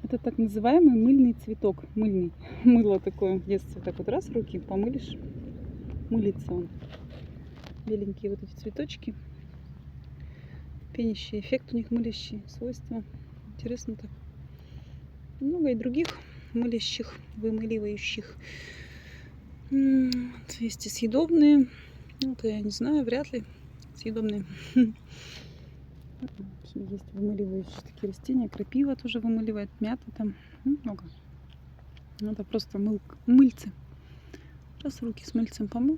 Это так называемый мыльный цветок. Мыльный. Мыло такое в детстве. Так вот раз руки помылишь. Мылится он. Беленькие вот эти цветочки. Пенящий эффект у них, мылящие свойства. Интересно так. Много и других мылящих, вымыливающих. Есть и съедобные. Это я не знаю, вряд ли съедобные. Есть вымыливающие такие растения. Крапива тоже вымыливает, мята там. Много. Это просто мыльцы. Раз руки с мыльцем помыл.